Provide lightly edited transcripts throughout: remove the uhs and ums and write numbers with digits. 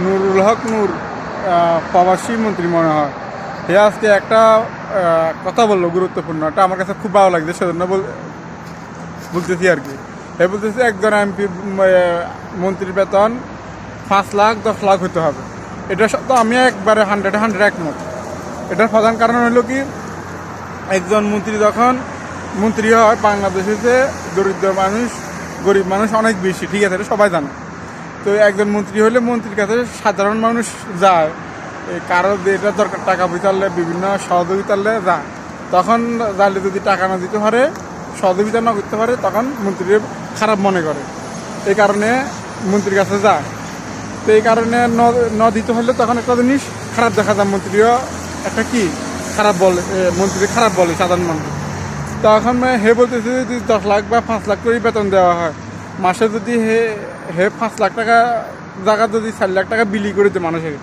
নুরুল হক নূর প্রবাসী মন্ত্রী মনে হয়। সে আজকে একটা কথা বললো গুরুত্বপূর্ণ, এটা আমার কাছে খুব ভালো লাগছে, সেজন্য বলতেছি আর কি। সে বলতেছে একজন এমপি মন্ত্রীর বেতন 5 লাখ 10 লাখ হতে হবে। এটার সাথে আমি একবারে 100 একমত। এটার প্রধান কারণ হলো কি, একজন মন্ত্রী যখন মন্ত্রী হয়, বাংলাদেশে যে দরিদ্র মানুষ গরিব মানুষ অনেক বেশি, ঠিক আছে, এটা সবাই জানে। তো একজন মন্ত্রী হলে মন্ত্রীর কাছে সাধারণ মানুষ যায়, কারো যেটা দরকার টাকা বিচারলে, বিভিন্ন সহযোগিতালে যায়। তখন যাইলে যদি টাকা না দিতে পারে, সহযোগিতা না করতে পারে, তখন মন্ত্রীর খারাপ মনে করে। এই কারণে মন্ত্রীর কাছে যায়। তো এই কারণে ন দিতে হলে তখন একটা জিনিস খারাপ দেখা যায়, মন্ত্রীও একটা কি খারাপ বলে, মন্ত্রী খারাপ বলে সাধারণ মানুষ। তখন হে বলতেছে যদি 10 লাখ বা 5 লাখ করে বেতন দেওয়া হয়, মাসে যদি হে 5 লাখ টাকা জায়গা যদি 4 লাখ টাকা বিলি করে দেয় মানুষের,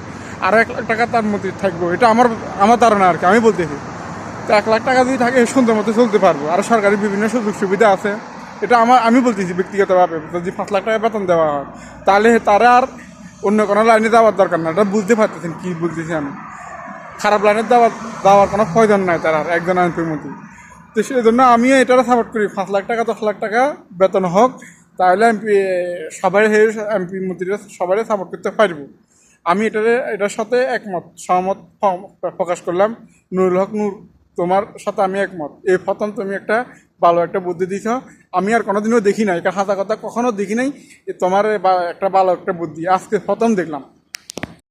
আরও 1 লাখ টাকা তার মন্ত্রী থাকবো। এটা আমার ধারণা আর কি, আমি বলতেছি। তো 1 লাখ টাকা যদি থাকে সুন্দর মতো চলতে পারবো। আর সরকারি বিভিন্ন সুযোগ সুবিধা আছে, এটা আমি বলতেছি ব্যক্তিগতভাবে। যদি 5 লাখ টাকা বেতন দেওয়া হয়, তাহলে তারা আর অন্য কোনো লাইনে যাওয়ার দরকার না। এটা বুঝতে পারতেছেন কী বলতেছি আমি? খারাপ লাইনে যাওয়ার কোনো প্রয়োজন নাই তার আর একজন এমপির মধ্যে। তো সেই জন্য আমিও এটারও সাপোর্ট করি, 5 লাখ টাকা 10 লাখ টাকা বেতন হোক, তাহলে সবাই এমপি মন্ত্রীরা সবাই সাপোর্ট করতে পারবো। আমি এটার সাথে একমত, সহমত প্রকাশ করলাম। নুরুল হক নূর, তোমার সাথে আমি একমত। এই প্রথম তুমি একটা ভালো একটা বুদ্ধি দিছ, আমি আর কোনোদিনও দেখি নাই, এটা হাতা কথা কখনো দেখি নাই। তোমার একটা ভালো একটা বুদ্ধি আজকে প্রথম দেখলাম।